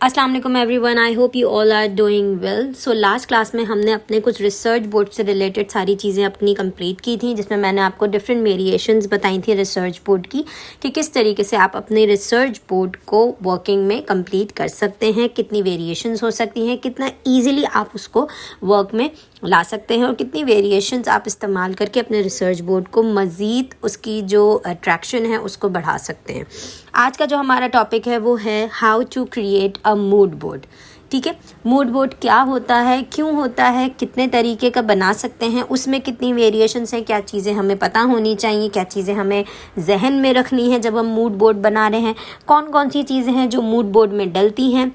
अस्सलाम वालेकुम everyone, I hope you all are doing well. So last class में हमने अपने कुछ रिसर्च बोर्ड से रिलेटेड सारी चीज़ें अपनी कंप्लीट की थी, जिसमें मैंने आपको डिफरेंट वेरिएशंस बताई थी रिसर्च बोर्ड की कि किस तरीके से आप अपने रिसर्च बोर्ड को वर्किंग में कंप्लीट कर सकते हैं, कितनी वेरिएशंस हो सकती हैं, कितना ईजिली आप उसको वर्क में ला सकते हैं और कितनी वेरिएशंस आप इस्तेमाल करके अपने रिसर्च बोर्ड को मज़ीद उसकी जो अट्रैक्शन है उसको बढ़ा सकते हैं। आज का जो हमारा टॉपिक है वो है how to create a mood board. ठीक है, मूड बोर्ड क्या होता है, क्यों होता है, कितने तरीके का बना सकते हैं, उसमें कितनी वेरिएशंस हैं, क्या चीज़ें हमें पता होनी चाहिए, क्या चीज़ें हमें जहन में रखनी है जब हम मूड बोर्ड बना रहे हैं, कौन कौन सी चीज़ें हैं जो मूड बोर्ड में डलती हैं,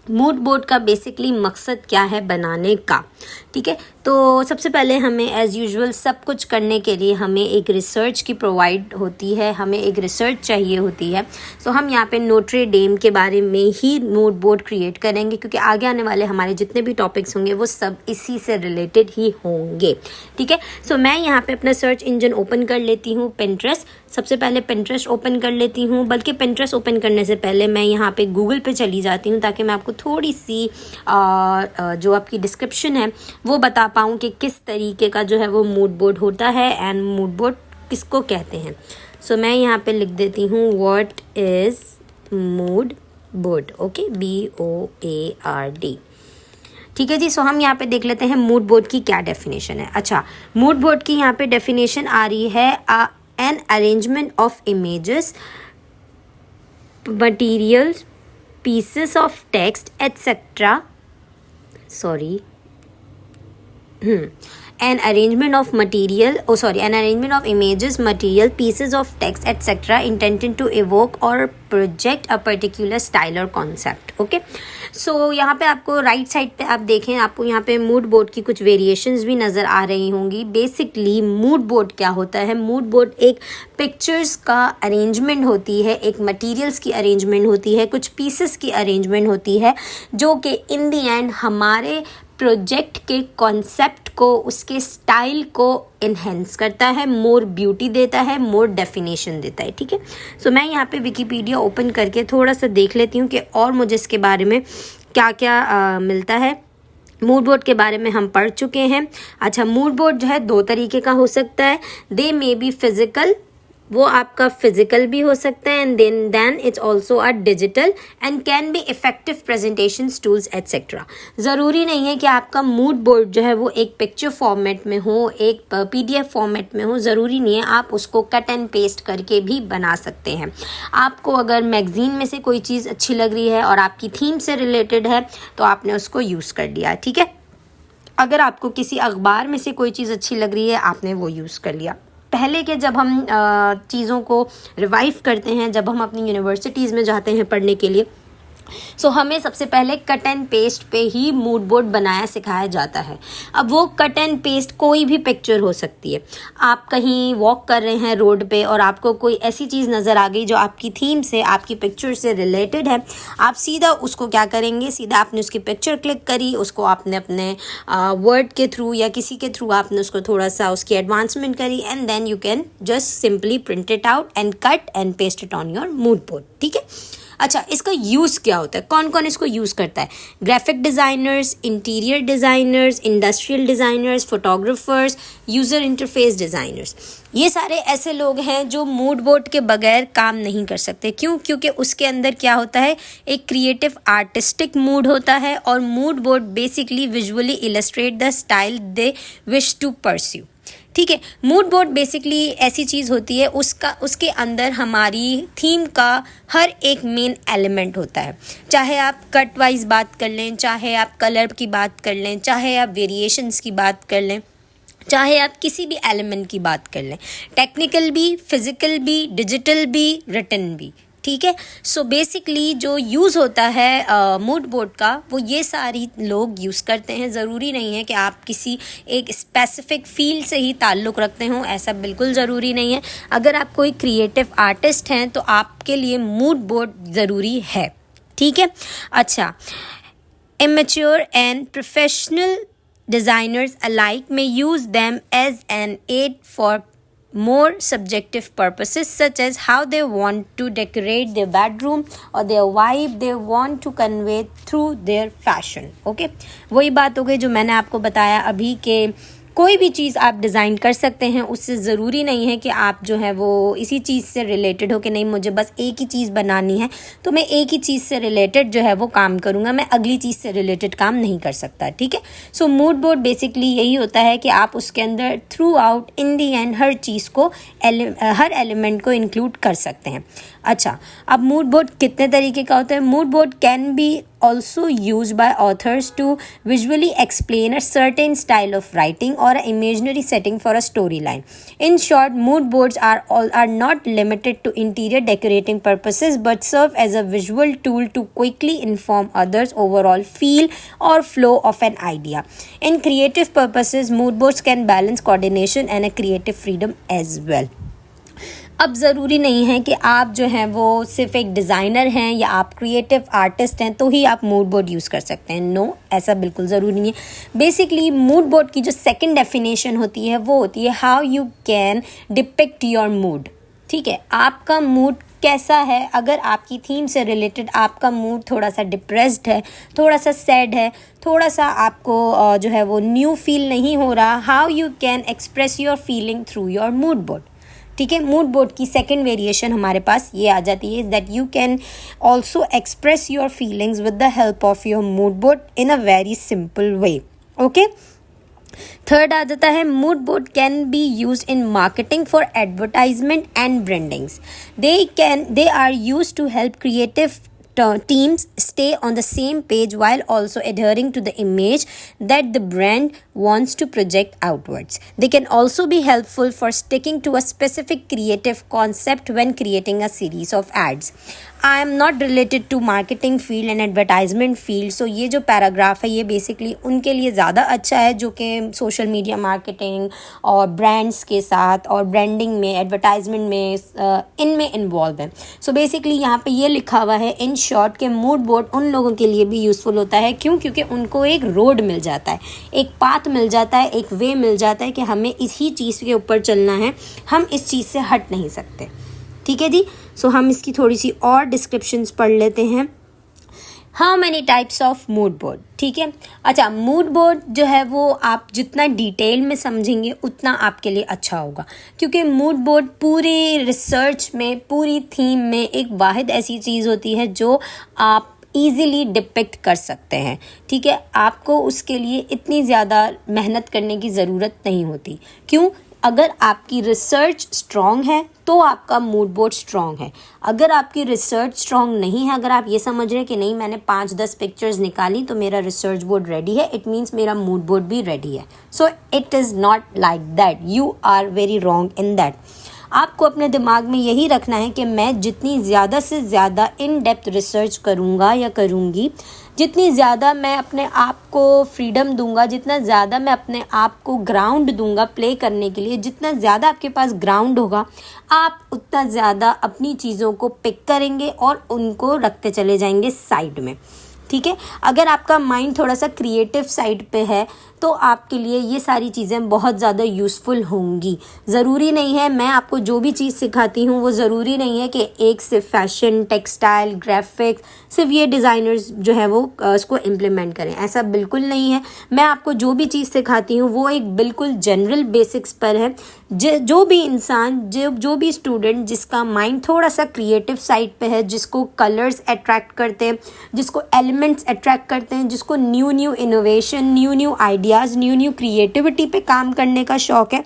मूड बोर्ड का बेसिकली मकसद क्या है बनाने का। ठीक है, तो सबसे पहले हमें एज़ यूजुअल सब कुछ करने के लिए हमें एक रिसर्च की प्रोवाइड होती है, हमें एक रिसर्च चाहिए होती है। सो हम यहाँ पे नोट्रे डेम के बारे में ही मूड बोर्ड क्रिएट करेंगे, क्योंकि आगे आने वाले हमारे जितने भी टॉपिक्स होंगे वो सब इसी से रिलेटेड ही होंगे। ठीक है, सो मैं यहाँ पे अपना सर्च इंजन ओपन कर लेती हूँ, पिंटरेस्ट। सबसे पहले पिंटरेस्ट ओपन कर लेती हूँ, बल्कि पिंटरेस्ट ओपन करने से पहले मैं यहाँ पे गूगल पे चली जाती हूँ, ताकि मैं आपको थोड़ी सी जो आपकी डिस्क्रिप्शन है वो बता पाऊँ कि किस तरीके का जो है वो मूड बोर्ड होता है एंड मूड बोर्ड किसको कहते हैं। सो मैं यहाँ पे लिख देती हूँ what is mood board. Okay, BOARD। ठीक है जी, सो हम यहाँ पे देख लेते हैं मूड बोर्ड की क्या डेफिनेशन है। अच्छा, मूड बोर्ड की यहाँ पे डेफिनेशन आ रही है an arrangement of images, materials, pieces of text etc. An arrangement of images, material, pieces of text etc. intended to evoke or project a particular style or concept. Okay, so यहाँ पे आपको right side पे आप देखें, आपको यहाँ पे mood board की कुछ वेरिएशंस भी नज़र आ रही होंगी। बेसिकली मूड बोर्ड क्या होता है? मूड बोर्ड एक पिक्चर्स का अरेंजमेंट होती है, एक मटेरियल्स की अरेंजमेंट होती है, कुछ पीसेस की अरेंजमेंट होती है, जो कि इन दी एंड हमारे प्रोजेक्ट के कॉन्सेप्ट को, उसके स्टाइल को इन्हेंस करता है, मोर ब्यूटी देता है, मोर डेफिनेशन देता है। ठीक है, सो मैं यहाँ पे विकीपीडिया ओपन करके थोड़ा सा देख लेती हूँ कि और मुझे इसके बारे में क्या क्या मिलता है। मूड बोर्ड के बारे में हम पढ़ चुके हैं। अच्छा, मूड बोर्ड जो है दो तरीके का हो सकता है। दे मे बी फिजिकल, वो आपका फिजिकल भी हो सकता है, and then it's also a digital and can be effective presentation tools etcetera. ज़रूरी नहीं है कि आपका मूड बोर्ड जो है वो एक पिक्चर फॉर्मेट में हो, एक PDF फॉर्मेट में हो, ज़रूरी नहीं है। आप उसको कट एंड पेस्ट करके भी बना सकते हैं। आपको अगर मैगज़ीन में से कोई चीज़ अच्छी लग रही है और आपकी थीम से रिलेटेड है तो आपने उसको यूज़ कर लिया। ठीक है, अगर आपको किसी अखबार में से कोई चीज़ अच्छी लग रही है, आपने वो यूज़ कर लिया। पहले के जब हम चीज़ों को रिवाइव करते हैं, जब हम अपनी यूनिवर्सिटीज़ में जाते हैं पढ़ने के लिए, सो हमें सबसे पहले कट एंड पेस्ट पे ही मूड बोर्ड बनाया सिखाया जाता है। अब वो कट एंड पेस्ट कोई भी पिक्चर हो सकती है। आप कहीं वॉक कर रहे हैं रोड पे और आपको कोई ऐसी चीज़ नज़र आ गई जो आपकी थीम से, आपकी पिक्चर से रिलेटेड है, आप सीधा उसको क्या करेंगे, सीधा आपने उसकी पिक्चर क्लिक करी, उसको आपने अपने वर्ड के थ्रू या किसी के थ्रू आपने उसको थोड़ा सा उसकी एडवांसमेंट करी, and then you can just simply print it out and cut and paste it on your mood board. ठीक है, अच्छा, इसका यूज़ क्या होता है, कौन कौन इसको यूज़ करता है? Graphic designers, interior designers, industrial designers, photographers, user interface designers. ये सारे ऐसे लोग हैं जो मूड बोर्ड के बगैर काम नहीं कर सकते। क्यों? क्योंकि उसके अंदर क्या होता है, एक क्रिएटिव आर्टिस्टिक मूड होता है, और mood board basically visually illustrate the style they wish to pursue. ठीक है, मूड बोर्ड बेसिकली ऐसी चीज़ होती है, उसके अंदर हमारी थीम का हर एक मेन एलिमेंट होता है। चाहे आप कट वाइज बात कर लें, चाहे आप कलर की बात कर लें, चाहे आप वेरिएशंस की बात कर लें, चाहे आप किसी भी एलिमेंट की बात कर लें, टेक्निकल भी, फिजिकल भी, डिजिटल भी, रिटन भी। ठीक है, सो बेसिकली जो यूज़ होता है मूड बोर्ड का, वो ये सारी लोग यूज़ करते हैं। ज़रूरी नहीं है कि आप किसी एक स्पेसिफिक फील्ड से ही ताल्लुक़ रखते हों, ऐसा बिल्कुल ज़रूरी नहीं है। अगर आप कोई क्रिएटिव आर्टिस्ट हैं तो आपके लिए मूड बोर्ड ज़रूरी है। ठीक है, अच्छा, immature and professional designers alike may use them as an aid for more subjective purposes such as how they want to decorate their bedroom or their vibe they want to convey through their fashion. Okay, वही बात हो गई जो मैंने आपको बताया अभी के कोई भी चीज़ आप डिज़ाइन कर सकते हैं, उससे ज़रूरी नहीं है कि आप जो है वो इसी चीज़ से रिलेटेड हो कि नहीं मुझे बस एक ही चीज़ बनानी है तो मैं एक ही चीज़ से रिलेटेड जो है वो काम करूँगा, मैं अगली चीज़ से रिलेटेड काम नहीं कर सकता. ठीक है, सो मूड बोर्ड बेसिकली यही होता है कि आप उसके अंदर throughout in the end हर चीज़ को हर एलिमेंट को इंक्लूड कर सकते हैं. अच्छा, अब मूड बोर्ड कितने तरीके का होता है? Mood board can B also used by authors to visually explain a certain style of writing or an imaginary setting for a storyline. In short, mood boards are not limited to interior decorating purposes but serve as a visual tool to quickly inform others overall feel or flow of an idea. In creative purposes, mood boards can balance coordination and a creative freedom as well. अब ज़रूरी नहीं है कि आप जो हैं वो सिर्फ एक डिज़ाइनर हैं या आप क्रिएटिव आर्टिस्ट हैं तो ही आप मूड बोर्ड यूज़ कर सकते हैं. नो, ऐसा बिल्कुल ज़रूरी नहीं है. बेसिकली मूड बोर्ड की जो सेकंड डेफिनेशन होती है वो होती है how you can depict your mood. ठीक है, आपका मूड कैसा है. अगर आपकी थीम से रिलेटेड आपका मूड थोड़ा सा डिप्रेस्ड है, थोड़ा सा सैड है, थोड़ा सा आपको जो है वो न्यू फील नहीं हो रहा, how you can express your feeling through your mood board. ठीक है, मूड बोर्ड की सेकंड वेरिएशन हमारे पास ये आ जाती है that you can also express your feelings with the help of your mood board in a very simple way. Okay, third आ जाता है mood board can be use in marketing for advertisement and brandings. They are use to help creative teams stay on the same page while also adhering to the image that the brand wants to project outwards. They can also be helpful for sticking to a specific creative concept when creating a series of ads. I am not related to marketing field and advertisement field, so ये जो paragraph है ये basically उनके लिए ज़्यादा अच्छा है जो कि सोशल मीडिया मार्केटिंग और ब्रांड्स के साथ और ब्रांडिंग में एडवर्टाइजमेंट में इनमें इन्वॉल्व है. सो बेसिकली यहाँ पे ये लिखा हुआ है इन शॉर्ट के मूड बोर्ड उन लोगों के लिए भी यूज़फुल होता है. क्यों? क्योंकि उनको एक रोड मिल जाता है, एक पाथ मिल जाता है, एक वे मिल जाता है कि हमें इसी चीज़ के ऊपर चलना है, हम इस चीज़ से हट नहीं सकते. ठीक है जी, सो हम इसकी थोड़ी सी और डिस्क्रिप्शंस पढ़ लेते हैं. How many types of mood board. ठीक है, अच्छा, मूड बोर्ड जो है वो आप जितना डिटेल में समझेंगे उतना आपके लिए अच्छा होगा क्योंकि मूड बोर्ड पूरी रिसर्च में पूरी थीम में एक वाहिद ऐसी चीज़ होती है जो आप ईज़िली डिपिक्ट कर सकते हैं. ठीक है, आपको उसके लिए इतनी ज़्यादा मेहनत करने की ज़रूरत नहीं होती. क्यों? अगर आपकी रिसर्च स्ट्रॉन्ग है तो आपका मूड बोर्ड स्ट्रॉन्ग है. अगर आपकी रिसर्च स्ट्रॉन्ग नहीं है, अगर आप ये समझ रहे हैं कि नहीं मैंने 5-10 पिक्चर्स निकाली तो मेरा रिसर्च बोर्ड रेडी है, इट मीन्स मेरा मूड बोर्ड भी रेडी है. So it is not like that. You are very wrong in that. आपको अपने दिमाग में यही रखना है कि मैं जितनी ज़्यादा से ज़्यादा इन डेप्थ रिसर्च करूँगा या करूँगी, जितनी ज़्यादा मैं अपने आप को फ्रीडम दूंगा, जितना ज़्यादा मैं अपने आप को ग्राउंड दूंगा प्ले करने के लिए, जितना ज़्यादा आपके पास ग्राउंड होगा आप उतना ज़्यादा अपनी चीज़ों को पिक करेंगे और उनको रखते चले जाएंगे साइड में. ठीक है, अगर आपका माइंड थोड़ा सा क्रिएटिव साइड पे है तो आपके लिए ये सारी चीज़ें बहुत ज़्यादा यूज़फुल होंगी. ज़रूरी नहीं है मैं आपको जो भी चीज़ सिखाती हूँ वो ज़रूरी नहीं है कि एक सिर्फ फैशन, टेक्सटाइल, ग्राफिक्स सिर्फ ये डिज़ाइनर्स जो है वो उसको इम्प्लीमेंट करें, ऐसा बिल्कुल नहीं है. मैं आपको जो भी चीज़ सिखाती हूँ वो एक बिल्कुल जनरल बेसिक्स पर है. जो भी इंसान जो भी स्टूडेंट जिसका माइंड थोड़ा सा क्रिएटिव साइड पे है, जिसको कलर्स अट्रैक्ट करते हैं, जिसको एलिमेंट्स अट्रैक्ट करते हैं, जिसको new innovation, new ideas, new creativity पे काम करने का शौक़ है,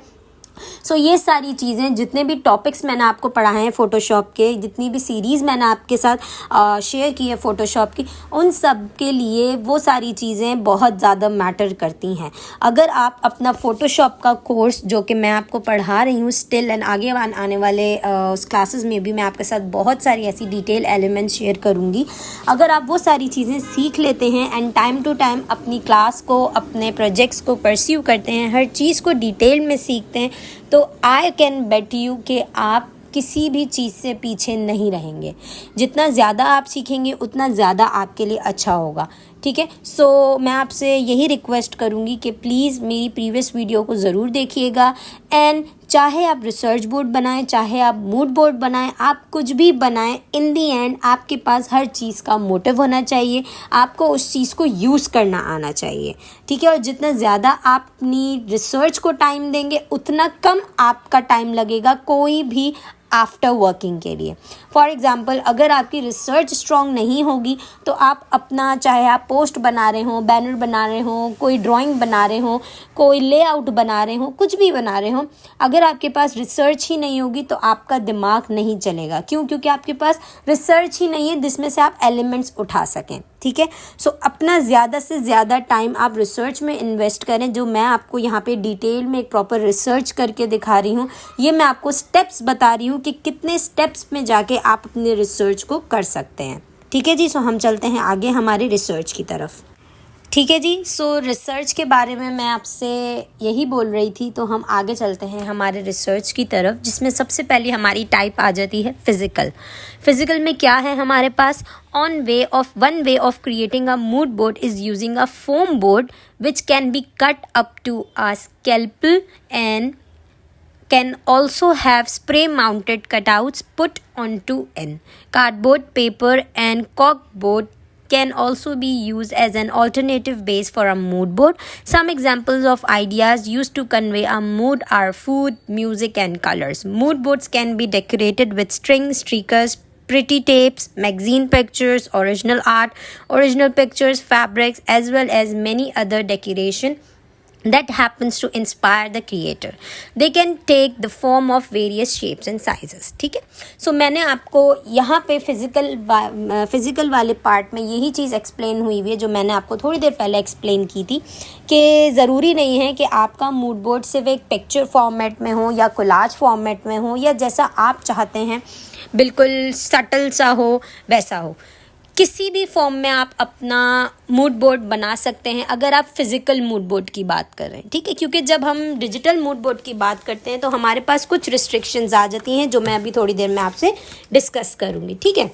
सो ये सारी चीज़ें जितने भी टॉपिक्स मैंने आपको पढ़ाए हैं फ़ोटोशॉप के, जितनी भी सीरीज़ मैंने आपके साथ शेयर की है फ़ोटोशॉप की, उन सब के लिए वो सारी चीज़ें बहुत ज़्यादा मैटर करती हैं. अगर आप अपना फ़ोटोशॉप का कोर्स जो कि मैं आपको पढ़ा रही हूँ स्टिल एंड आगे आने वाले उस क्लासेस में भी मैं आपके साथ बहुत सारी ऐसी डिटेल एलिमेंट्स शेयर करूँगी, अगर आप वो सारी चीज़ें सीख लेते हैं एंड टाइम टू टाइम अपनी क्लास को, अपने प्रोजेक्ट्स को परस्यू करते हैं, हर चीज़ को डिटेल में सीखते हैं, तो आई कैन बेट यू कि आप किसी भी चीज़ से पीछे नहीं रहेंगे. जितना ज़्यादा आप सीखेंगे उतना ज़्यादा आपके लिए अच्छा होगा. ठीक है। सो मैं आपसे यही रिक्वेस्ट करूँगी कि प्लीज़ मेरी प्रीवियस वीडियो को ज़रूर देखिएगा। एंड चाहे आप रिसर्च बोर्ड बनाएं, चाहे आप मूड बोर्ड बनाएं, आप कुछ भी बनाएं, इन दी एंड आपके पास हर चीज़ का मोटिव होना चाहिए, आपको उस चीज़ को यूज़ करना आना चाहिए, ठीक है। और जितना ज़्यादा आप अपनी रिसर्च को टाइम देंगे उतना कम आपका टाइम लगेगा कोई भी आफ्टर वर्किंग के लिए। फॉर एग्ज़ाम्पल, अगर आपकी रिसर्च स्ट्रॉन्ग नहीं होगी तो आप अपना, चाहे आप पोस्ट बना रहे हो, बैनर बना रहे हो, कोई ड्राइंग बना रहे हो, कोई लेआउट बना रहे हो, कुछ भी बना रहे हो, अगर आपके पास रिसर्च ही नहीं होगी तो आपका दिमाग नहीं चलेगा। क्यों? क्योंकि आपके पास रिसर्च ही नहीं है जिसमें से आप एलिमेंट्स उठा सकें, ठीक है। सो अपना ज़्यादा से ज़्यादा टाइम आप रिसर्च में इन्वेस्ट करें। जो मैं आपको यहाँ पे डिटेल में एक प्रॉपर रिसर्च करके दिखा रही हूँ, ये मैं आपको स्टेप्स बता रही हूँ कि कितने स्टेप्स में जाके आप अपने रिसर्च को कर सकते हैं, ठीक है जी। सो हम चलते हैं आगे हमारे रिसर्च की तरफ, ठीक है जी। सो रिसर्च के बारे में मैं आपसे यही बोल रही थी, तो हम आगे चलते हैं हमारे रिसर्च की तरफ, जिसमें सबसे पहले हमारी टाइप आ जाती है फिज़िकल। फिज़िकल में क्या है हमारे पास? One way of creating a mood board is using a foam board which can be cut up to a scalpel and can also have spray mounted cutouts put onto an cardboard. Paper and corkboard can also be used as an alternative base for a mood board. Some examples of ideas used to convey a mood are food, music, and colors. Mood boards can be decorated with strings, streakers, pretty tapes, magazine pictures, original art, original pictures, fabrics, as well as many other decoration that happens to inspire the creator. They can take the form of various shapes and sizes, ठीक है। सो मैंने आपको यहाँ पे physical वाले part में यही चीज़ explain हुई हुई है जो मैंने आपको थोड़ी देर पहले एक्सप्लेन की थी, कि ज़रूरी नहीं है कि आपका मूड बोर्ड सिर्फ एक पिक्चर फॉर्मेट में हो या कोलाज फॉर्मेट में हो, या जैसा आप चाहते हैं बिल्कुल सटल सा हो वैसा हो। किसी भी फॉर्म में आप अपना मूड बोर्ड बना सकते हैं अगर आप फिज़िकल मूड बोर्ड की बात कर रहे हैं, ठीक है। क्योंकि जब हम डिजिटल मूड बोर्ड की बात करते हैं तो हमारे पास कुछ रिस्ट्रिक्शंस आ जाती हैं जो मैं अभी थोड़ी देर में आपसे डिस्कस करूँगी, ठीक है।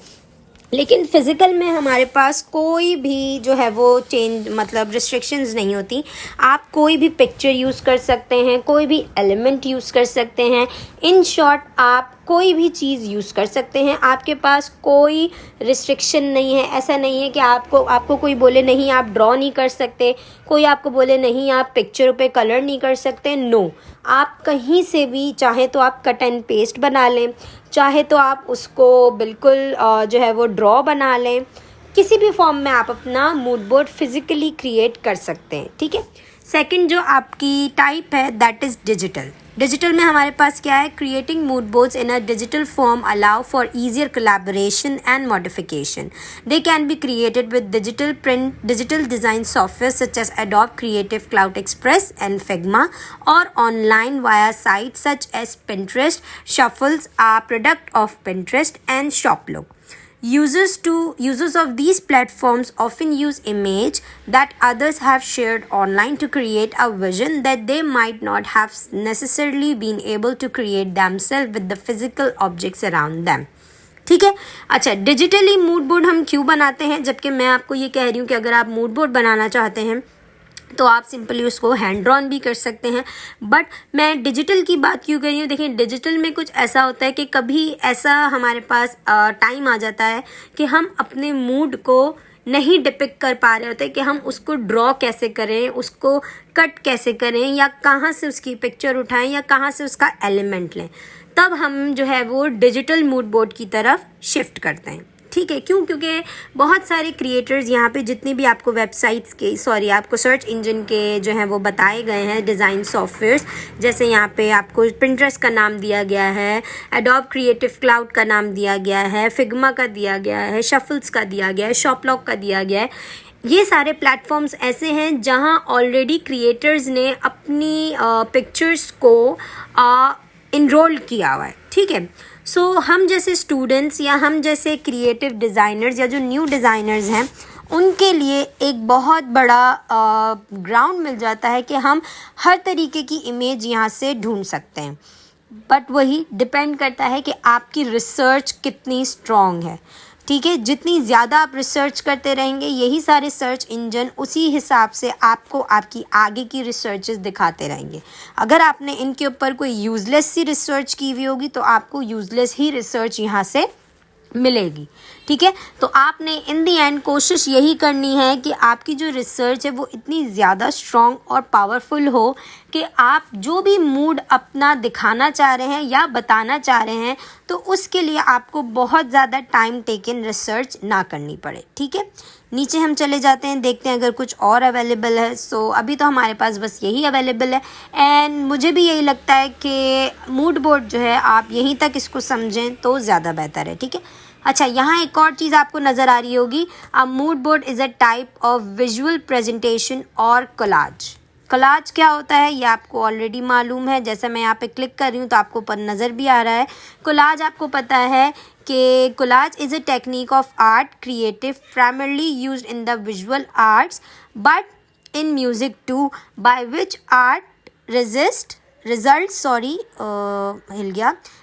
लेकिन फ़िज़िकल में हमारे पास कोई भी जो है वो मतलब रिस्ट्रिक्शंस नहीं होती। आप कोई भी पिक्चर यूज़ कर सकते हैं, कोई भी एलिमेंट यूज़ कर सकते हैं, इन शॉर्ट आप कोई भी चीज़ यूज़ कर सकते हैं। आपके पास कोई रिस्ट्रिक्शन नहीं है। ऐसा नहीं है कि आपको कोई बोले नहीं आप ड्रॉ नहीं कर सकते, कोई आपको बोले नहीं आप पिक्चर पे कलर नहीं कर सकते। नो, आप कहीं से भी चाहे तो आप कट एंड पेस्ट बना लें, चाहे तो आप उसको बिल्कुल जो है वो ड्रॉ बना लें। किसी भी फॉर्म में आप अपना मूड बोर्ड फिज़िकली क्रिएट कर सकते हैं, ठीक है। सेकंड जो आपकी टाइप है दैट इज़ डिजिटल। डिजिटल में हमारे पास क्या है? Creating mood boards in a digital form allow for easier collaboration and modification. They can be created with digital print, digital design software such as Adobe Creative Cloud Express and Figma, or online via sites such as Pinterest. Shuffles are product of Pinterest and Shoplook. Users of these platforms often use image that others have shared online to create a vision that they might not have necessarily been able to create themselves with the physical objects around them. ठीक है। अच्छा, digitally mood board हम क्यों बनाते हैं? जबकि मैं आपको ये कह रही हूँ कि अगर आप मूड बोर्ड बनाना चाहते हैं तो आप सिंपली उसको हैंड ड्रॉन भी कर सकते हैं। बट मैं डिजिटल की बात क्यों कर रही हूँ? देखिए, डिजिटल में कुछ ऐसा होता है कि कभी ऐसा हमारे पास टाइम आ जाता है कि हम अपने मूड को नहीं डिपिक्ट कर पा रहे होते कि हम उसको ड्रॉ कैसे करें, उसको कट कैसे करें, या कहाँ से उसकी पिक्चर उठाएं, या कहाँ से उसका एलिमेंट लें। तब हम जो है वो डिजिटल मूड बोर्ड की तरफ शिफ्ट करते हैं, ठीक है। क्यों? क्योंकि बहुत सारे क्रिएटर्स यहाँ पे जितनी भी आपको वेबसाइट्स के आपको सर्च इंजन के जो हैं वो बताए गए हैं डिज़ाइन सॉफ्टवेयर्स, जैसे यहाँ पे आपको Pinterest का नाम दिया गया है, Adobe Creative Cloud का नाम दिया गया है, Figma का दिया गया है, Shuffles का दिया गया है, Shoplook का दिया गया है। ये सारे प्लेटफॉर्म्स ऐसे हैं जहाँ ऑलरेडी क्रिएटर्स ने अपनी पिक्चर्स को इनरोल किया हुआ है, ठीक है। सो हम जैसे स्टूडेंट्स या हम जैसे क्रिएटिव डिज़ाइनर्स या जो न्यू डिज़ाइनर्स हैं उनके लिए एक बहुत बड़ा ग्राउंड मिल जाता है कि हम हर तरीके की इमेज यहाँ से ढूंढ सकते हैं। बट वही डिपेंड करता है कि आपकी रिसर्च कितनी स्ट्रॉन्ग है। ठीक है। जितनी ज़्यादा आप रिसर्च करते रहेंगे, यही सारे सर्च इंजन उसी हिसाब से आपको आपकी आगे की रिसर्चेस दिखाते रहेंगे। अगर आपने इनके ऊपर कोई यूज़लेस सी रिसर्च की हुई होगी तो आपको यूज़लेस ही रिसर्च यहाँ से मिलेगी, ठीक है। तो आपने इन दी एंड कोशिश यही करनी है कि आपकी जो रिसर्च है वो इतनी ज़्यादा स्ट्रॉन्ग और पावरफुल हो कि आप जो भी मूड अपना दिखाना चाह रहे हैं या बताना चाह रहे हैं तो उसके लिए आपको बहुत ज़्यादा टाइम टेकन रिसर्च ना करनी पड़े, ठीक है। नीचे हम चले जाते हैं, देखते हैं अगर कुछ और अवेलेबल है। सो अभी तो हमारे पास बस यही अवेलेबल है एंड मुझे भी यही लगता है कि मूड बोर्ड जो है आप यहीं तक इसको समझें तो ज़्यादा बेहतर है, ठीक है। अच्छा, यहाँ एक और चीज़ आपको नज़र आ रही होगी, a mood board is a type of visual presentation और कोलाज। कोलाज क्या होता है ये आपको ऑलरेडी मालूम है, जैसे मैं यहाँ पे क्लिक कर रही हूँ तो आपको पर नज़र भी आ रहा है। कोलाज आपको पता है कि collage is a technique of art creative primarily used in the visual arts but in music too, by which art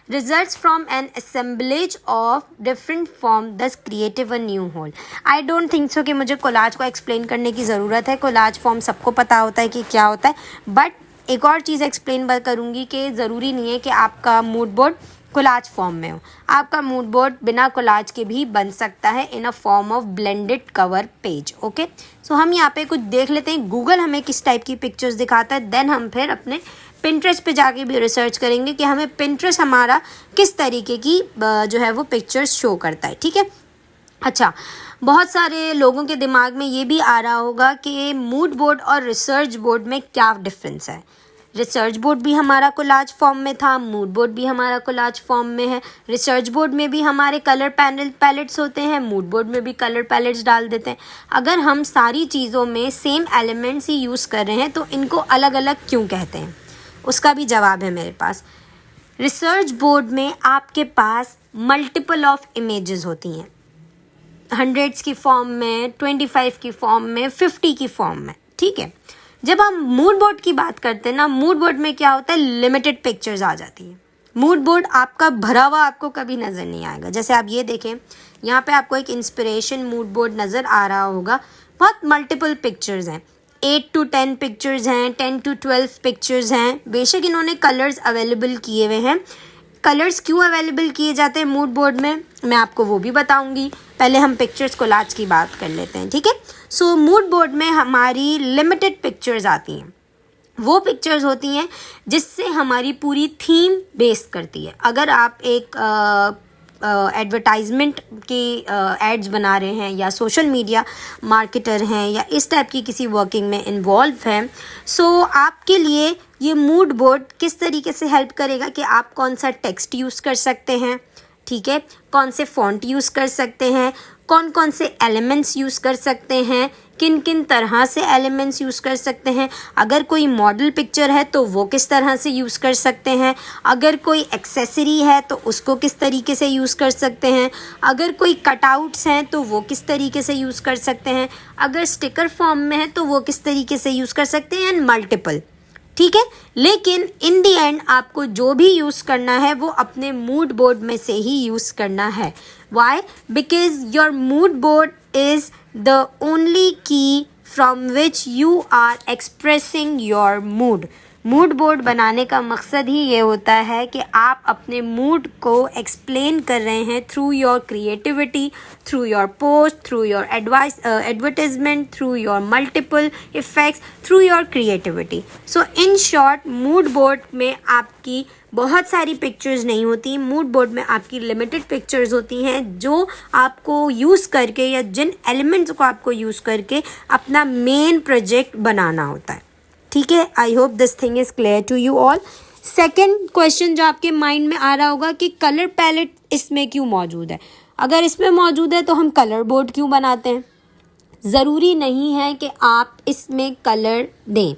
results from an assemblage of different form, thus creative a new whole. I don't think so कि मुझे collage को explain करने की ज़रूरत है। Collage form सबको पता होता है कि क्या होता है, बट एक और चीज़ एक्सप्लेन करूँगी कि ज़रूरी नहीं है कि आपका मूड बोर्ड कोलाज फॉर्म में हो। आपका मूड बोर्ड बिना कोलाज के भी बन सकता है in a form of blended cover page, okay. So हम यहाँ पे कुछ देख लेते हैं गूगल हमें किस टाइप की पिक्चर्स दिखाता है, देन हम फिर अपने पिंटरेस्ट पे जाके भी रिसर्च करेंगे कि हमें पिंटरेस्ट हमारा किस तरीके की जो है वो पिक्चर्स शो करता है, ठीक है। अच्छा, बहुत सारे लोगों के दिमाग में ये भी आ रहा होगा कि मूड बोर्ड और रिसर्च बोर्ड में क्या डिफरेंस है। रिसर्च बोर्ड भी हमारा कोलाज फॉर्म में था, मूड बोर्ड भी हमारा कोलाज फॉर्म में है। रिसर्च बोर्ड में भी हमारे कलर पैलेट्स होते हैं, मूड बोर्ड में भी कलर पैलेट्स डाल देते हैं। अगर हम सारी चीज़ों में सेम एलिमेंट्स ही यूज़ कर रहे हैं तो इनको अलग अलग क्यों कहते हैं, उसका भी जवाब है मेरे पास। रिसर्च बोर्ड में आपके पास मल्टीपल ऑफ इमेजेस होती हैं, 100 की फॉर्म में, 25 की फॉर्म में, 50 की फॉर्म में, ठीक है। जब हम मूड बोर्ड की बात करते हैं ना, मूड बोर्ड में क्या होता है, लिमिटेड पिक्चर्स आ जाती है। मूड बोर्ड आपका भरा हुआ आपको कभी नज़र नहीं आएगा। जैसे आप ये देखें, यहाँ पे आपको एक इंस्पिरेशन मूड बोर्ड नज़र आ रहा होगा, बहुत मल्टीपल पिक्चर्स हैं, 8 to 10 पिक्चर्स हैं, 10 to 12 पिक्चर्स हैं। बेशक इन्होंने कलर्स अवेलेबल किए हुए हैं। कलर्स क्यों अवेलेबल किए जाते हैं मूड बोर्ड में, मैं आपको वो भी बताऊंगी। पहले हम पिक्चर्स कोलाज की बात कर लेते हैं, ठीक है। सो मूड बोर्ड में हमारी लिमिटेड पिक्चर्स आती हैं, वो पिक्चर्स होती हैं जिससे हमारी पूरी थीम बेस करती है। अगर आप एक एडवर्टाइजमेंट की एड्स बना रहे हैं या सोशल मीडिया मार्केटर हैं या इस टाइप की किसी वर्किंग में इन्वॉल्व हैं, सो आपके लिए ये मूड बोर्ड किस तरीके से हेल्प करेगा कि आप कौन सा टेक्स्ट यूज़ कर सकते हैं, ठीक है, कौन से फॉन्ट यूज़ कर सकते हैं, कौन कौन से एलिमेंट्स यूज़ कर सकते हैं, किन किन तरह से एलिमेंट्स यूज़ कर सकते हैं। अगर कोई मॉडल पिक्चर है तो वो किस तरह से यूज़ कर सकते हैं, अगर कोई एक्सेसरी है तो उसको किस तरीके से यूज़ कर सकते हैं, अगर कोई कटआउट्स हैं तो वो किस तरीके से यूज़ कर सकते हैं, अगर स्टिकर फॉर्म में है तो वो किस तरीके से यूज़ कर सकते हैं, एंड मल्टीपल, ठीक है। लेकिन इन दी एंड आपको जो भी यूज़ करना है वो अपने मूड बोर्ड में से ही यूज़ करना है। Why? Because your mood board is the only key from which you are expressing your mood. Mood board बनाने का मकसद ही ये होता है कि आप अपने मूड को एक्सप्लेन कर रहे हैं through your creativity, through your post, through your advertisement, through your multiple effects, through your creativity. So in short, mood board में आपकी बहुत सारी पिक्चर्स नहीं होती, मूड बोर्ड में आपकी लिमिटेड पिक्चर्स होती हैं जो आपको यूज़ करके या जिन एलिमेंट्स को आपको यूज़ करके अपना मेन प्रोजेक्ट बनाना होता है, ठीक है। I hope this thing is clear to you all. Second question जो आपके माइंड में आ रहा होगा कि कलर पैलेट इसमें क्यों मौजूद है। अगर इसमें मौजूद है तो हम कलर बोर्ड क्यों बनाते हैं। ज़रूरी नहीं है कि आप इसमें कलर दें,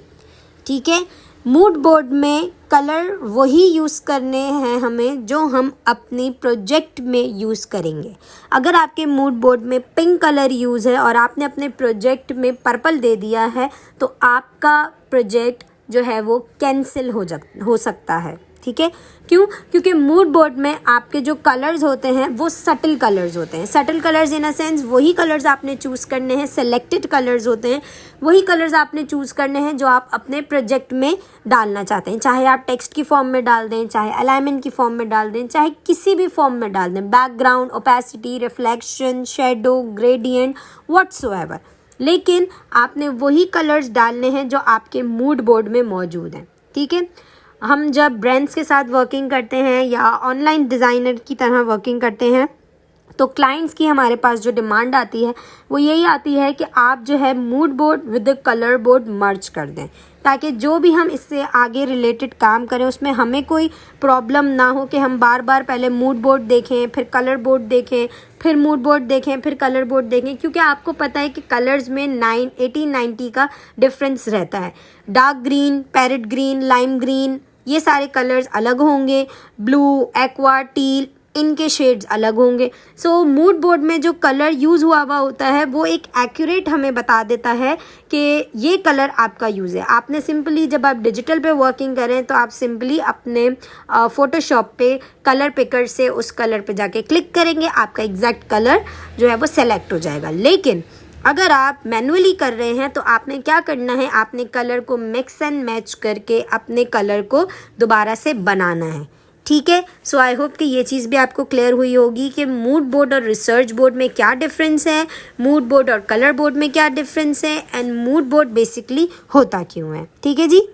ठीक है। मूड बोर्ड में कलर वही यूज़ करने हैं हमें जो हम अपनी प्रोजेक्ट में यूज़ करेंगे। अगर आपके मूड बोर्ड में पिंक कलर यूज़ है और आपने अपने प्रोजेक्ट में पर्पल दे दिया है तो आपका प्रोजेक्ट जो है वो कैंसिल हो सकता है, ठीक है। क्यों? क्योंकि मूड बोर्ड में आपके जो कलर्स होते हैं वो सटल कलर्स होते हैं। Subtle colours in a sense वही कलर्स आपने चूज़ करने हैं, सेलेक्टेड कलर्स होते हैं, वही कलर्स आपने चूज़ करने हैं जो आप अपने प्रोजेक्ट में डालना चाहते हैं। चाहे आप टेक्स्ट की फॉर्म में डाल दें, चाहे अलाइनमेंट की फॉर्म में डाल दें, चाहे किसी भी फॉर्म में डाल दें, background, opacity, reflection, shadow, gradient, whatsoever, लेकिन आपने वही कलर्स डालने हैं जो आपके मूड बोर्ड में मौजूद हैं, ठीक है। हम जब ब्रांड्स के साथ वर्किंग करते हैं या ऑनलाइन डिज़ाइनर की तरह वर्किंग करते हैं तो क्लाइंट्स की हमारे पास जो डिमांड आती है वो यही आती है कि आप जो है mood board with colour board merge कर दें, ताकि जो भी हम इससे आगे रिलेटेड काम करें उसमें हमें कोई प्रॉब्लम ना हो कि हम बार बार पहले मूड बोर्ड देखें, फिर कलर बोर्ड देखें, फिर मूड बोर्ड देखें, फिर कलर बोर्ड देखें। क्योंकि आपको पता है कि कलर्स में 1890 का डिफरेंस रहता है। Dark green, parrot green, lime green, ये सारे कलर्स अलग होंगे, ब्लू, एक्वा, टील, इनके शेड्स अलग होंगे। सो मूड बोर्ड में जो कलर यूज़ हुआ होता है वो एक एक्यूरेट हमें बता देता है कि ये कलर आपका यूज़ है। आपने सिंपली जब आप डिजिटल पे वर्किंग करें तो आप सिंपली अपने फ़ोटोशॉप पे कलर पिकर से उस कलर पे जाके क्लिक करेंगे, आपका एग्जैक्ट कलर जो है वो सेलेक्ट हो जाएगा। लेकिन अगर आप मैनुअली कर रहे हैं तो आपने क्या करना है, आपने कलर को मिक्स एंड मैच करके अपने कलर को दोबारा से बनाना है, ठीक है। सो आई होप कि ये चीज़ भी आपको क्लियर हुई होगी कि मूड बोर्ड और रिसर्च बोर्ड में क्या डिफरेंस है, मूड बोर्ड और कलर बोर्ड में क्या डिफरेंस है, एंड मूड बोर्ड बेसिकली होता क्यों है, ठीक है जी।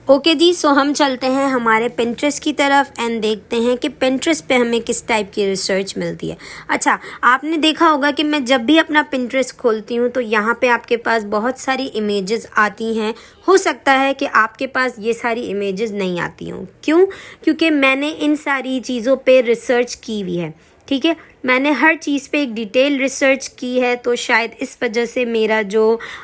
ओके जी, सो हम चलते हैं हमारे पिंटरेस्ट की तरफ एंड देखते हैं कि पिंटरेस्ट पे हमें किस टाइप की रिसर्च मिलती है। अच्छा, आपने देखा होगा कि मैं जब भी अपना पिंटरेस्ट खोलती हूँ तो यहाँ पे आपके पास बहुत सारी इमेजेस आती हैं। हो सकता है कि आपके पास ये सारी इमेजेस नहीं आती हों। क्यों? क्योंकि मैंने इन सारी चीज़ों पे रिसर्च की हुई है, ठीक है। मैंने हर चीज़ पे एक डिटेल रिसर्च की है, तो शायद इस वजह से मेरा जो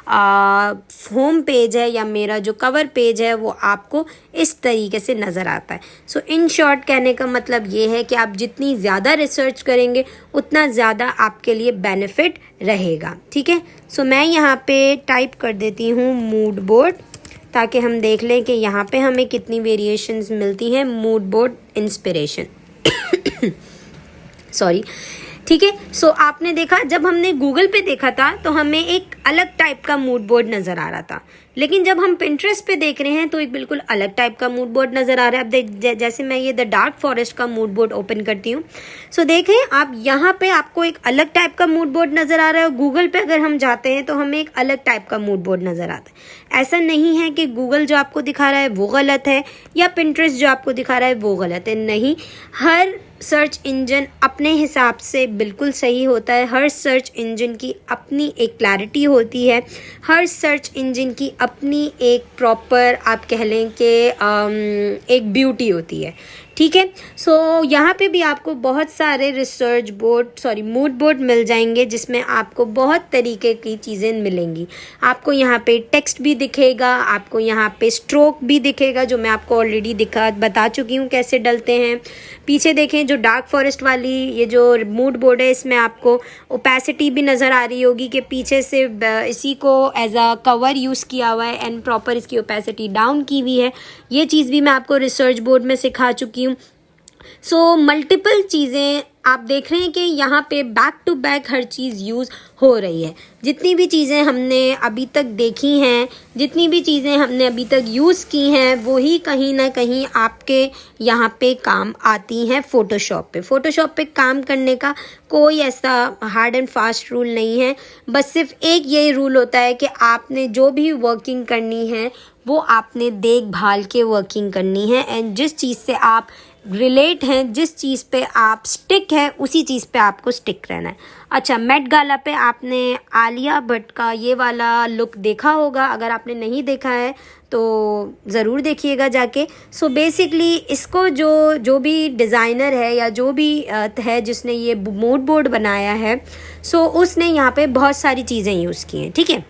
होम पेज है या मेरा जो कवर पेज है वो आपको इस तरीके से नज़र आता है। सो इन शॉर्ट कहने का मतलब ये है कि आप जितनी ज़्यादा रिसर्च करेंगे उतना ज़्यादा आपके लिए बेनिफिट रहेगा, ठीक है। सो मैं यहाँ पे टाइप कर देती हूँ मूड बोर्ड, ताकि हम देख लें कि यहाँ पे हमें कितनी वेरिएशंस मिलती हैं मूड बोर्ड इंस्पिरेशन सॉरी, ठीक है। सो आपने देखा जब हमने गूगल पे देखा था तो हमें एक अलग टाइप का मूड बोर्ड नज़र आ रहा था, लेकिन जब हम पिंटरेस्ट पे देख रहे हैं तो एक बिल्कुल अलग टाइप का मूड बोर्ड नज़र आ रहा है। अब जैसे मैं ये द डार्क फॉरेस्ट का मूड बोर्ड ओपन करती हूँ, सो देखें आप यहाँ पे आपको एक अलग टाइप का मूड बोर्ड नज़र आ रहा है, और गूगल पे अगर हम जाते हैं तो हमें एक अलग टाइप का मूड बोर्ड नज़र आता है। ऐसा नहीं है कि गूगल जो आपको दिखा रहा है वो गलत है या पिंटरेस्ट जो आपको दिखा रहा है वो गलत है, नहीं। हर सर्च इंजन अपने हिसाब से बिल्कुल सही होता है। हर सर्च इंजन की अपनी एक क्लैरिटी होती है, हर सर्च इंजन की अपनी एक प्रॉपर आप कह लें कि एक ब्यूटी होती है, ठीक है। सो यहाँ पे भी आपको बहुत सारे मूड बोर्ड मिल जाएंगे जिसमें आपको बहुत तरीके की चीज़ें मिलेंगी। आपको यहाँ पे टेक्स्ट भी दिखेगा, आपको यहाँ पे स्ट्रोक भी दिखेगा जो मैं आपको ऑलरेडी बता चुकी हूँ कैसे डलते हैं। पीछे देखें जो डार्क फॉरेस्ट वाली ये जो मूड बोर्ड है इसमें आपको ओपेसिटी भी नज़र आ रही होगी कि पीछे से इसी को एज अ कवर यूज़ किया हुआ है एंड प्रॉपर इसकी ओपेसिटी डाउन की हुई है। ये चीज़ भी मैं आपको रिसर्च बोर्ड में सिखा चुकी हूँ। सो मल्टीपल चीज़ें आप देख रहे हैं कि यहाँ पे बैक टू बैक हर चीज़ यूज़ हो रही है। जितनी भी चीज़ें हमने अभी तक देखी हैं, जितनी भी चीज़ें हमने अभी तक यूज़ की हैं, वही कहीं ना कहीं आपके यहाँ पे काम आती हैं फ़ोटोशॉप पे। फ़ोटोशॉप पे काम करने का कोई ऐसा हार्ड एंड फास्ट रूल नहीं है, बस सिर्फ एक यही रूल होता है कि आपने जो भी वर्किंग करनी है वो आपने देखभाल के वर्किंग करनी है, एंड जिस चीज़ से आप रिलेट हैं, जिस चीज़ पे आप स्टिक है उसी चीज़ पे आपको स्टिक रहना है। अच्छा, मेट गाला पे आपने आलिया भट्ट का ये वाला लुक देखा होगा, अगर आपने नहीं देखा है तो ज़रूर देखिएगा जाके। सो बेसिकली इसको जो भी डिज़ाइनर है या जो भी है जिसने ये मूड बोर्ड बनाया है, सो उसने यहाँ पे बहुत सारी चीज़ें यूज़ की हैं, ठीक है।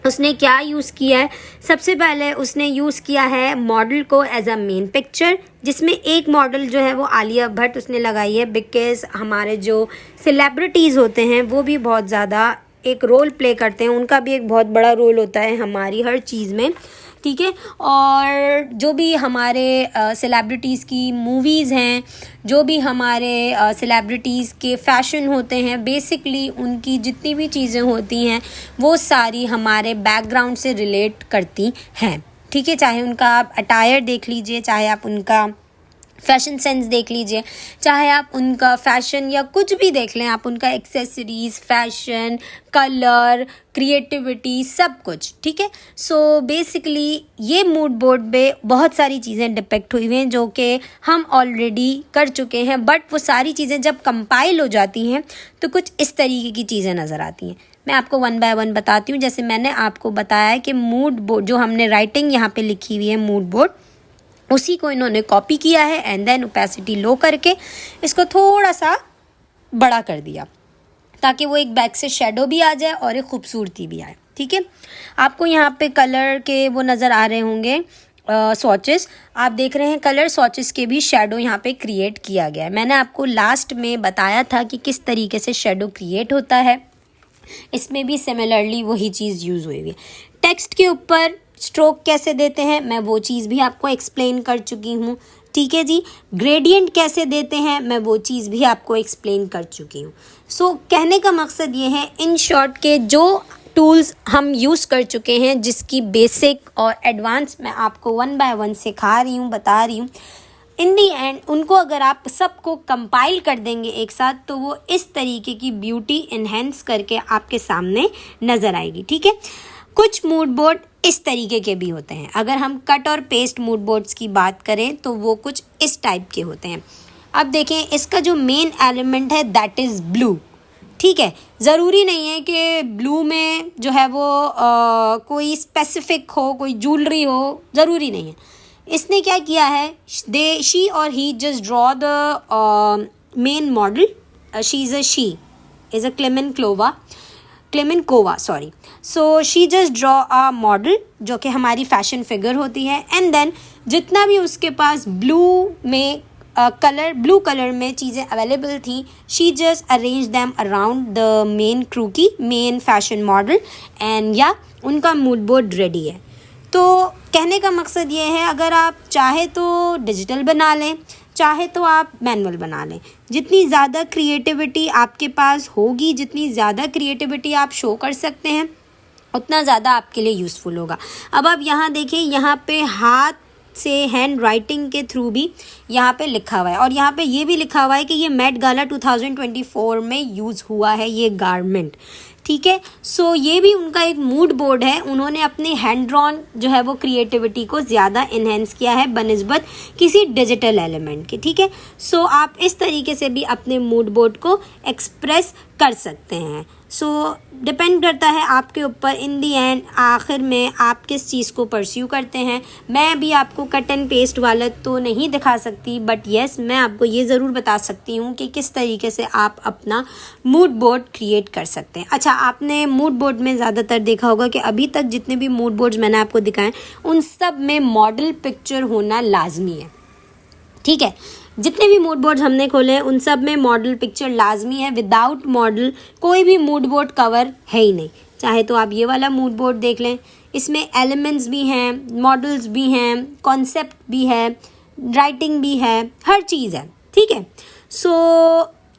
उसने क्या यूज़ किया है, सबसे पहले उसने यूज़ किया है मॉडल को एज अ मेन पिक्चर, जिसमें एक मॉडल जो है वो आलिया भट्ट उसने लगाई है, बिकॉज़ हमारे जो सेलिब्रिटीज़ होते हैं वो भी बहुत ज़्यादा एक रोल प्ले करते हैं, उनका भी एक बहुत बड़ा रोल होता है हमारी हर चीज़ में, ठीक है। और जो भी हमारे सेलिब्रिटीज़ की मूवीज़ हैं, जो भी हमारे सेलिब्रिटीज़ के फ़ैशन होते हैं, बेसिकली उनकी जितनी भी चीज़ें होती हैं वो सारी हमारे बैकग्राउंड से रिलेट करती हैं, ठीक है। चाहे उनका आप अटायर देख लीजिए, चाहे आप उनका फैशन सेंस देख लीजिए, चाहे आप उनका फैशन या कुछ भी देख लें, आप उनका एक्सेसरीज़, फैशन, कलर, क्रिएटिविटी, सब कुछ, ठीक है। सो बेसिकली ये मूड बोर्ड पे बहुत सारी चीज़ें डिपिक्ट हुई हुई हैं जो कि हम ऑलरेडी कर चुके हैं, बट वो सारी चीज़ें जब कंपाइल हो जाती हैं तो कुछ इस तरीके की चीज़ें नज़र आती हैं। मैं आपको 1 बाय 1 बताती हूँ। जैसे मैंने आपको बताया कि मूड बोर्ड जो हमने राइटिंग यहाँ पे लिखी हुई है मूड बोर्ड, उसी को इन्होंने कॉपी किया है एंड देन ओपेसिटी लो करके इसको थोड़ा सा बड़ा कर दिया ताकि वो एक बैक से शेडो भी आ जाए और एक खूबसूरती भी आए, ठीक है। आपको यहाँ पे कलर के वो नज़र आ रहे होंगे स्वॉचेस, आप देख रहे हैं कलर स्वॉचेस के भी शेडो यहाँ पे क्रिएट किया गया है। मैंने आपको लास्ट में बताया था कि किस तरीके से शेडो क्रिएट होता है, इसमें भी सिमिलरली वही चीज़ यूज़ हुई है। टेक्स्ट के ऊपर स्ट्रोक कैसे देते हैं मैं वो चीज़ भी आपको एक्सप्लेन कर चुकी हूँ, ठीक है जी। ग्रेडियंट कैसे देते हैं मैं वो चीज़ भी आपको एक्सप्लेन कर चुकी हूँ। सो कहने का मकसद ये है इन शॉर्ट के जो टूल्स हम यूज़ कर चुके हैं, जिसकी बेसिक और एडवांस मैं आपको 1 बाय 1 सिखा रही हूँ, बता रही हूँ, इन दी एंड उनको अगर आप सबको कंपाइल कर देंगे एक साथ तो वो इस तरीके की ब्यूटी इन्हेंस करके आपके सामने नज़र आएगी, ठीक है। कुछ मूड बोर्ड इस तरीके के भी होते हैं। अगर हम कट और पेस्ट मूड बोर्ड्स की बात करें तो वो कुछ इस टाइप के होते हैं। अब देखें, इसका जो मेन एलिमेंट है दैट इज़ ब्लू, ठीक है। ज़रूरी नहीं है कि ब्लू में जो है वो कोई स्पेसिफिक हो, कोई ज्वेलरी हो, ज़रूरी नहीं है। इसने क्या किया है, शी और he just draw the main model, she is a Klemenkova, sorry. So she just draw a model जो कि हमारी फैशन फिगर होती है, एंड देन जितना भी उसके पास ब्लू कलर में चीज़ें अवेलेबल थी, she just arrange them around the main crew की मेन फैशन मॉडल, एंड या उनका मूड बोर्ड रेडी है। तो कहने का मकसद ये है, अगर आप चाहे तो डिजिटल बना लें, चाहे तो आप मैनुअल बना लें। जितनी ज़्यादा क्रिएटिविटी आपके पास होगी, जितनी ज़्यादा क्रिएटिविटी आप शो कर सकते हैं, उतना ज़्यादा आपके लिए यूज़फुल होगा। अब आप यहाँ देखिए, यहाँ पे हाथ से हैंड राइटिंग के थ्रू भी यहाँ पे लिखा हुआ है, और यहाँ पे ये भी लिखा हुआ है कि ये मेट गाला 2024 में यूज़ हुआ है ये गारमेंट, ठीक है। सो ये भी उनका एक मूड बोर्ड है। उन्होंने अपने हैंड ड्रॉन जो है वो क्रिएटिविटी को ज़्यादा इन्हेंस किया है बनिस्बत किसी डिजिटल एलिमेंट के, ठीक है। सो आप इस तरीके से भी अपने मूड बोर्ड को एक्सप्रेस कर सकते हैं। सो डिपेंड करता है आपके ऊपर, इन दी एंड आखिर में आप किस चीज़ को परस्यू करते हैं। मैं भी आपको कट एंड पेस्ट वाला तो नहीं दिखा सकती, बट येस मैं आपको ये ज़रूर बता सकती हूँ कि किस तरीके से आप अपना मूड बोर्ड क्रिएट कर सकते हैं। अच्छा, आपने मूड बोर्ड में ज़्यादातर देखा होगा कि अभी तक जितने भी मूड बोर्ड्स मैंने आपको दिखाए उन सब में मॉडल पिक्चर होना लाजमी है, ठीक है। जितने भी मूड बोर्ड्स हमने खोले हैं उन सब में मॉडल पिक्चर लाजमी है। विदाउट मॉडल कोई भी मूड बोर्ड कवर है ही नहीं। चाहे तो आप ये वाला मूड बोर्ड देख लें, इसमें एलिमेंट्स भी हैं, मॉडल्स भी हैं, कॉन्सेप्ट भी है, राइटिंग भी है, हर चीज़ है, ठीक है। सो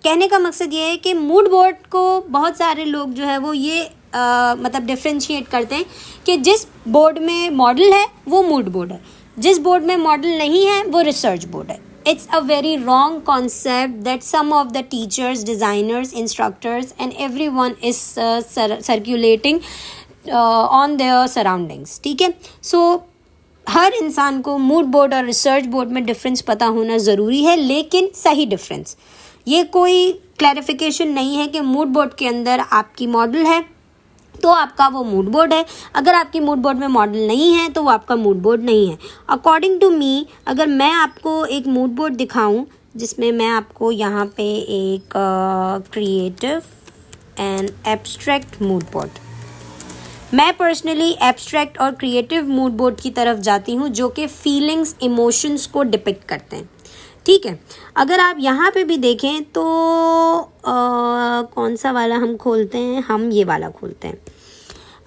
कहने का मकसद ये है कि मूड बोर्ड को बहुत सारे लोग जो है वो ये मतलब डिफ्रेंशिएट करते हैं कि जिस बोर्ड में मॉडल है वो मूड बोर्ड है, जिस बोर्ड में मॉडल नहीं है वो रिसर्च बोर्ड है। It's a very wrong concept that some of the teachers, designers, instructors and everyone is circulating on their surroundings, ठीक है। So हर इंसान को मूड बोर्ड और रिसर्च बोर्ड में डिफरेंस पता होना ज़रूरी है, लेकिन सही डिफरेंस। ये कोई क्लैरिफिकेशन नहीं है कि मूड बोर्ड के अंदर आपकी मॉडल है तो आपका वो मूड बोर्ड है, अगर आपकी मूड बोर्ड में मॉडल नहीं है तो वो आपका मूड बोर्ड नहीं है। अकॉर्डिंग टू मी, अगर मैं आपको एक मूड बोर्ड दिखाऊं जिसमें मैं आपको यहाँ पे एक creative and abstract mood board, मैं पर्सनली एब्स्ट्रैक्ट और क्रिएटिव मूड बोर्ड की तरफ जाती हूँ जो कि फीलिंग्स, इमोशंस को डिपिक्ट करते हैं, ठीक है। अगर आप यहाँ पे भी देखें तो कौन सा वाला हम खोलते हैं, हम ये वाला खोलते हैं।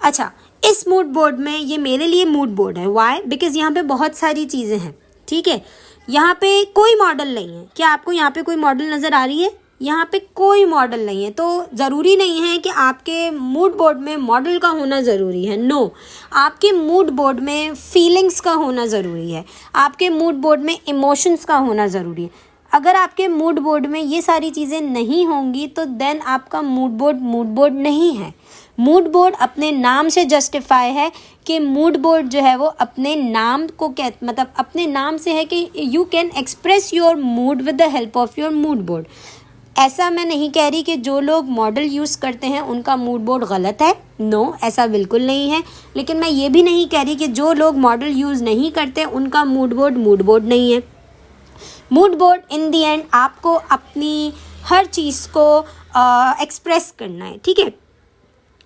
अच्छा, इस मूड बोर्ड में, ये मेरे लिए मूड बोर्ड है, वाई, बिकॉज यहाँ पे बहुत सारी चीज़ें हैं। ठीक है, यहाँ पे कोई मॉडल नहीं है। क्या आपको यहाँ पे कोई मॉडल नज़र आ रही है? यहाँ पे कोई मॉडल नहीं है। तो ज़रूरी नहीं है कि आपके मूड बोर्ड में मॉडल का होना ज़रूरी है। नो, आपके मूड बोर्ड में फीलिंग्स का होना ज़रूरी है, आपके मूड बोर्ड में इमोशंस का होना ज़रूरी है। अगर आपके मूड बोर्ड में ये सारी चीज़ें नहीं होंगी तो देन आपका मूड बोर्ड नहीं है। मूड बोर्ड अपने नाम से जस्टिफाई है कि मूड बोर्ड जो है वो अपने नाम को मतलब अपने नाम से है कि you can express your mood with the help of your mood board. ऐसा मैं नहीं कह रही कि जो लोग मॉडल यूज़ करते हैं उनका मूड बोर्ड गलत है, नो, ऐसा बिल्कुल नहीं है। लेकिन मैं ये भी नहीं कह रही कि जो लोग मॉडल यूज़ नहीं करते उनका मूड बोर्ड नहीं है। Mood board in the and आपको अपनी हर चीज़ को एक्सप्रेस करना है। ठीक है,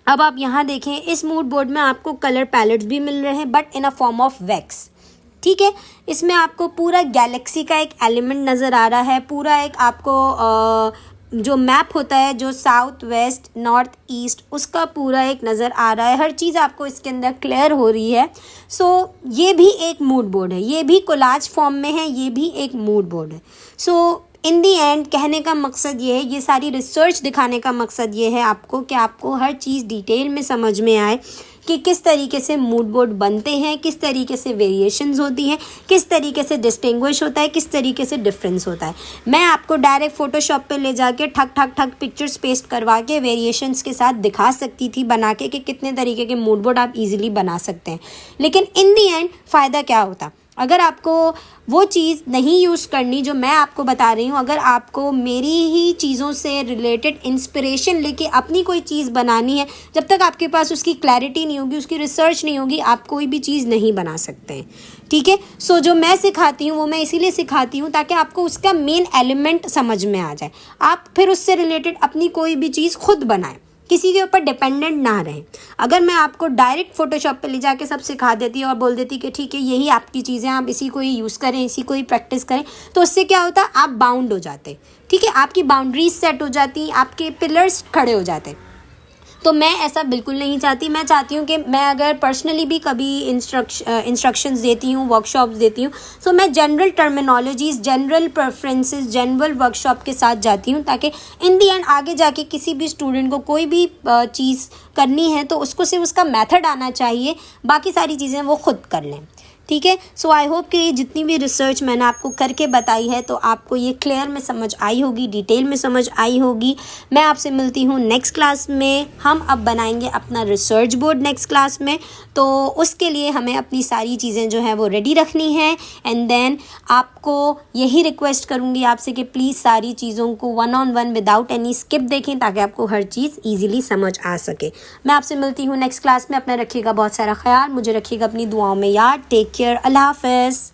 अब आप यहाँ देखें, इस मूड बोर्ड में आपको कलर पैलेट्स भी मिल रहे हैं but in a form of wax. ठीक है, इसमें आपको पूरा गैलेक्सी का एक एलिमेंट नज़र आ रहा है, पूरा एक आपको जो मैप होता है, जो साउथ वेस्ट नॉर्थ ईस्ट, उसका पूरा एक नज़र आ रहा है। हर चीज़ आपको इसके अंदर क्लियर हो रही है। सो ये भी एक मूड बोर्ड है, ये भी कोलाज फॉर्म में है, ये भी एक मूड बोर्ड है। सो इन दी एंड कहने का मकसद ये है, ये सारी रिसर्च दिखाने का मकसद ये है आपको कि आपको हर चीज़ डिटेल में समझ में आए कि किस तरीके से मूड बोर्ड बनते हैं, किस तरीके से वेरिएशंस होती हैं, किस तरीके से डिस्टिंग्विश होता है, किस तरीके से डिफरेंस होता है। मैं आपको डायरेक्ट फोटोशॉप पे ले जाके ठक पिक्चर्स पेस्ट करवा के वेरिएशंस के साथ दिखा सकती थी बना के कि कितने तरीके के मूड बोर्ड आप इजीली बना सकते हैं। लेकिन इन दी एंड फ़ायदा क्या होता? अगर आपको वो चीज़ नहीं यूज़ करनी जो मैं आपको बता रही हूँ, अगर आपको मेरी ही चीज़ों से रिलेटेड इंस्पिरेशन लेके अपनी कोई चीज़ बनानी है, जब तक आपके पास उसकी क्लैरिटी नहीं होगी, उसकी रिसर्च नहीं होगी, आप कोई भी चीज़ नहीं बना सकते हैं। ठीक है, सो जो मैं सिखाती हूँ वो मैं इसीलिए सिखाती हूँ ताकि आपको उसका मेन एलिमेंट समझ में आ जाए, आप फिर उससे रिलेटेड अपनी कोई भी चीज़ खुद बनाएं, किसी के ऊपर डिपेंडेंट ना रहें। अगर मैं आपको डायरेक्ट फोटोशॉप पे ले जाके सब सिखा देती और बोल देती कि ठीक है यही आपकी चीज़ें, आप इसी को ही यूज़ करें, इसी को ही प्रैक्टिस करें, तो उससे क्या होता, आप बाउंड हो जाते। ठीक है, आपकी बाउंड्रीज सेट हो जाती, आपके पिलर्स खड़े हो जाते। तो मैं ऐसा बिल्कुल नहीं चाहती। मैं चाहती हूँ कि मैं अगर पर्सनली भी कभी इंस्ट्रक्शंस देती हूँ, वर्कशॉप्स देती हूँ, तो मैं general terminologies, general preferences, general workshop के साथ जाती हूँ ताकि इन दी एंड आगे जाके किसी भी स्टूडेंट को कोई भी चीज़ करनी है तो उसको सिर्फ उसका मेथड आना चाहिए, बाकी सारी चीज़ें वो खुद कर लें। ठीक है, सो आई होप कि जितनी भी रिसर्च मैंने आपको करके बताई है तो आपको ये क्लियर में समझ आई होगी, डिटेल में समझ आई होगी। मैं आपसे मिलती हूँ नेक्स्ट क्लास में। हम अब बनाएंगे अपना रिसर्च बोर्ड नेक्स्ट क्लास में, तो उसके लिए हमें अपनी सारी चीज़ें जो हैं वो रेडी रखनी है। एंड देन आपको यही रिक्वेस्ट करूँगी आपसे कि प्लीज़ सारी चीज़ों को 1-on-1 विदाउट एनी स्किप देखें ताकि आपको हर चीज़ ईजिली समझ आ सके। मैं आपसे मिलती हूँ नेक्स्ट क्लास में। अपना रखिएगा बहुत सारा ख्याल, मुझे रखिएगा अपनी दुआओं में याद। टेक केयर, अल्लाह हाफ़िज़।